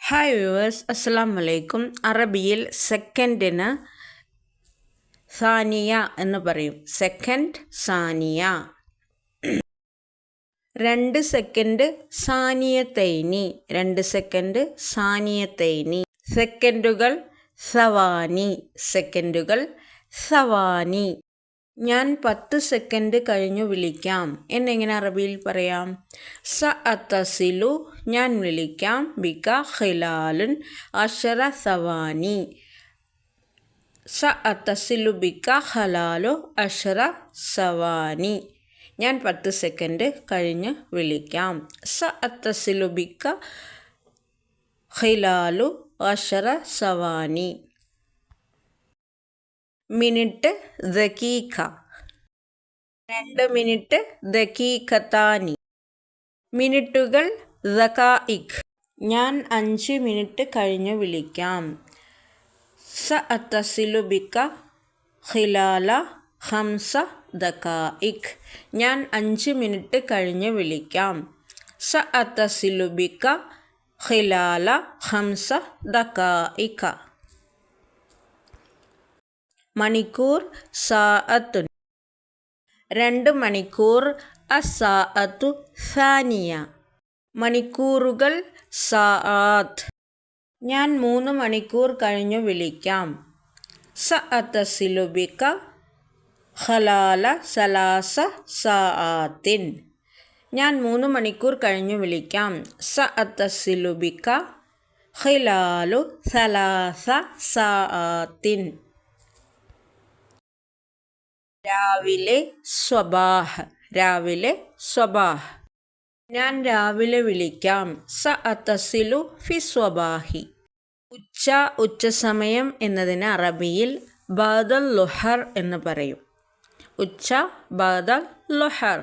Hi viewers, അസ്സലാമു അലൈക്കും. അറബിയിൽ സെക്കൻഡിന് സാനിയ എന്ന് പറയും. സെക്കൻഡ്, സാനിയ. 2 സെക്കൻഡ് സാനിയത്തൈനി, 2 സെക്കൻഡ് സാനിയത്തൈനി. സെക്കൻഡുകൾ സവാനി, സെക്കൻഡുകൾ സവാനി. ഞാൻ 10 സെക്കൻഡ് കഴിഞ്ഞു വിളിക്കാം എന്നെങ്ങനെ അറബിയിൽ പറയാം? സഅത്തസിലു, ഞാൻ വിളിക്കാം, ബിക ഖിലാലുൻ 10 സവാനി. സഅത്തസിലു ബിക ഖലാലു 10 സവാനി. ഞാൻ 10 സെക്കൻഡ് കഴിഞ്ഞ് വിളിക്കാം. സഅത്തസിലു ബിക ഖിലാലു 10 സവാനി. Minute ദഖീഖ, 2 minute ദഖീഖത്താനി. മിനിറ്റുകൾ ദഖായിഖ്, ഞാൻ 5 മിനിറ്റ് കഴിഞ്ഞ് വിളിക്കാം. സഅത്തസിലു ബിക ഖിലാല 5 ദഖായിഖ്, ഞാൻ 5 മിനിറ്റ് കഴിഞ്ഞ് വിളിക്കാം. സഅത്തസിലു ബിക ഖിലാല 5 ദഖായിഖ. മണിക്കൂർ സാഅത്തുൻ, 2 മണിക്കൂർ. അസാഅത്തു സാനിയ, മണിക്കൂറുകൾ സാആത്ത്. ഞാൻ 3 മണിക്കൂർ കഴിഞ്ഞു വിളിക്കാം. സഅത്തസിലു ബിക ഖലാല 3 സാആത്തിൻ, ഞാൻ 3 മണിക്കൂർ കഴിഞ്ഞു വിളിക്കാം. സഅത്തസിലു ബിക ഖിലാലു 3 സാആത്തിൻ. രാവിലെ സ്വബാഹ്, രാവിലെ സ്വബാഹ്. ഞാൻ രാവിലെ വിളിക്കാം. സഅത്തസിലു ഫി സ്വബാഹി. ഉച്ചസമയം എന്നതിന് അറബിയിൽ ബഅദൽ ളുഹർ എന്ന് പറയും. ബഅദൽ ളുഹർ.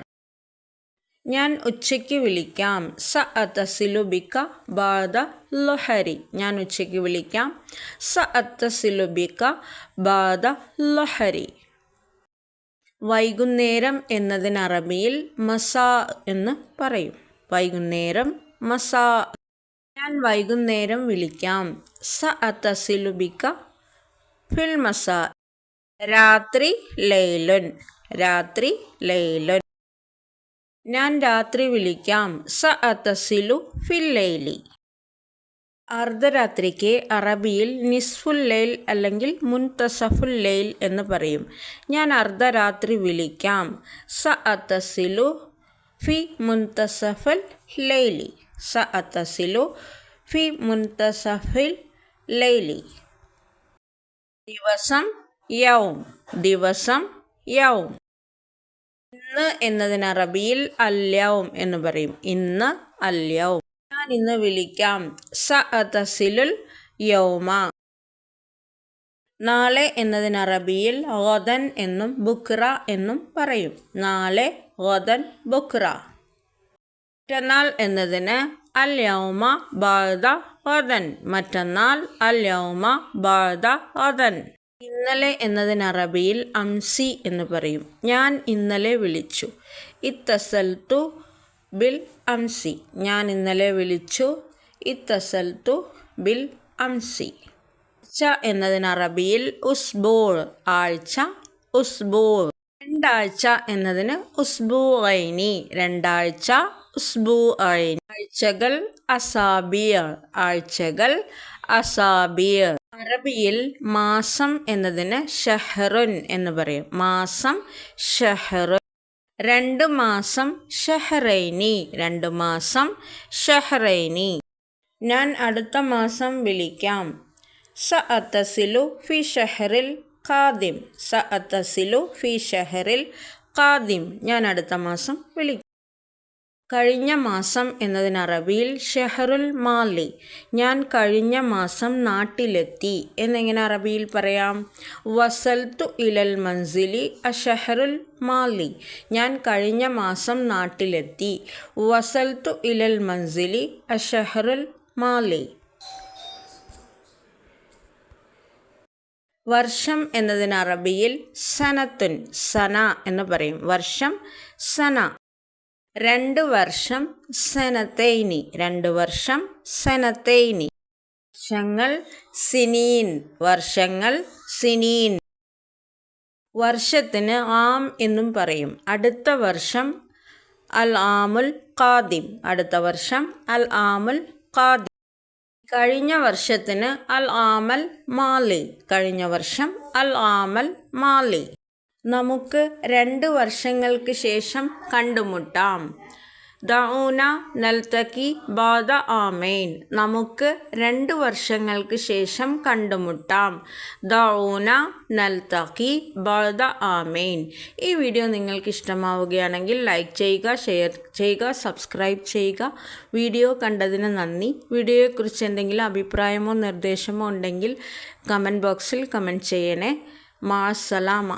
ഞാൻ ഉച്ചയ്ക്ക് വിളിക്കാം. സഅത്തസിലു ബിക ബഅദ ളുഹരി, ഞാൻ ഉച്ചയ്ക്ക് വിളിക്കാം. സഅത്തസിലു ബിക ബഅദ ളുഹരി. വൈകുന്നേരം എന്നതിന് അറബിയിൽ മസാ എന്ന് പറയും. വൈകുന്നേരം, മസാ. ഞാൻ വൈകുന്നേരം വിളിക്കാം. സഅത്തസിലു ബിക ഫിൽ മസാ. രാത്രി ലൈലുൻ, രാത്രി ലൈലുൻ. ഞാൻ രാത്രി വിളിക്കാം. സഅത്തസിലു ഫിൽ ലൈലി. അർദ്ധരാത്രിക്ക് അറബിയിൽ നിസ്ഫുൽ ലൈൽ അല്ലെങ്കിൽ മുൻതസഫുൽ ലൈൽ എന്ന് പറയും. ഞാൻ അർദ്ധരാത്രി വിളിക്കാം. സഅത്തസിലു ഫി മുൻതസഫിൽ ലൈലി. സഅത്തസിലു ഫി മുൻതസഫിൽ ലൈലി. ദിവസം, യൗം, ദിവസം, യൗം. ഇന്ന് എന്നതിന് അറബിയിൽ അൽ-യൗം എന്ന് പറയും. ഇന്ന്, അൽ-യൗം. ഞാൻ ഇന്ന് വിളിക്കാം. സഅത്തസിലുൽ യൗമ. നാളെ എന്നതിന് അറബിയിൽ ഗദൻ എന്നും ബുക്ര എന്നും പറയും. നാളെ, ഗദൻ, ബുക്ര. മറ്റന്നാൾ എന്നതിന് അൽ യൗമ ബഅദ ഗദൻ. മറ്റന്നാൾ, അൽ യൗമ ബഅദ ഗദൻ. ഇന്നലെ എന്നതിന് അറബിയിൽ അംസി എന്ന് പറയും. ഞാൻ ഇന്നലെ വിളിച്ചു. ഇത്തസൽതു ബിൽ അംസി, ഞാൻ ഇന്നലെ വിളിച്ചു. ഇത്തസൽതു ബിൽ അംസി. ആഴ്ച എന്നതിന് അറബിയിൽ ഉസ്ബൂൾ, ആഴ്ച, ഉസ്ബൂൾ. രണ്ടാഴ്ച എന്നതിന് ഉസ്ബൂഅൈനി, രണ്ടാഴ്ച, ഉസ്ബൂഅൈനി. ആഴ്ചകൾ അസാബിയർ, ആഴ്ചകൾ, അസാബിയർ. അറബിയിൽ മാസം എന്നതിന് ഷഹ്റുൻ എന്ന് പറയും. മാസം, ഷഹ്റുൻ. 2 മാസം ഷഹ്റൈനി, 2 മാസം ഷഹ്റൈനി. ഞാൻ അടുത്ത മാസം വിളിക്കാം. സഅത്തസിലു ഫി ഷഹ്റിൽ ഖാദിം. സഅത്തസിലു ഫി ഷഹ്റിൽ ഖാദിം, ഞാൻ അടുത്ത മാസം വിളിക്കാം. കഴിഞ്ഞ മാസം എന്നതിന് അറബിയിൽ ഷഹ്റുൽ മാലി. ഞാൻ കഴിഞ്ഞ മാസം നാട്ടിലെത്തി എന്നെങ്ങനെ അറബിയിൽ പറയാം? വസൽതു ഇലൽ മൻസിലി അഷഹ്റുൽ മാലി. ഞാൻ കഴിഞ്ഞ മാസം നാട്ടിലെത്തി. വസൽതു ഇലൽ മൻസിലി അഷഹ്റുൽ മാലി. വർഷം എന്നതിന് അറബിയിൽ സനത്തുൻ, സന എന്ന് പറയും. വർഷം, സന. 2 വർഷം സനത്തൈനി, 2 വർഷം സനത്തൈനി. വർഷങ്ങൾ സിനീൻ, വർഷങ്ങൾ സിനീൻ. വർഷത്തിന് ആം എന്നും പറയും. അടുത്ത വർഷം അൽ ആമുൽ ഖാദിം, അടുത്ത വർഷം അൽ ആമുൽ ഖാദിം. കഴിഞ്ഞ വർഷത്തിന് അൽ ആമൽ മാലി, കഴിഞ്ഞ വർഷം അൽ ആമൽ മാലി. നമുക്ക് 2 വർഷങ്ങൾക്ക് ശേഷം കണ്ടുമുട്ടാം. ദഊന നൽതക്കി ബാദ ആമൈൻ, നമുക്ക് 2 വർഷങ്ങൾക്ക് ശേഷം കണ്ടുമുട്ടാം. ദഊന നൽതക്കി ബാദ ആമൈൻ. ഈ വീഡിയോ നിങ്ങൾക്ക് ഇഷ്ടമാവുകയാണെങ്കിൽ ലൈക്ക് ചെയ്യുക, ഷെയർ ചെയ്യുക, സബ്സ്ക്രൈബ് ചെയ്യുക. വീഡിയോ കണ്ടതിന് നന്ദി. വീഡിയോയെക്കുറിച്ച് എന്തെങ്കിലും അഭിപ്രായമോ നിർദ്ദേശമോ ഉണ്ടെങ്കിൽ കമൻറ്റ് ബോക്സിൽ കമൻറ്റ് ചെയ്യണേ. മാസലാമ.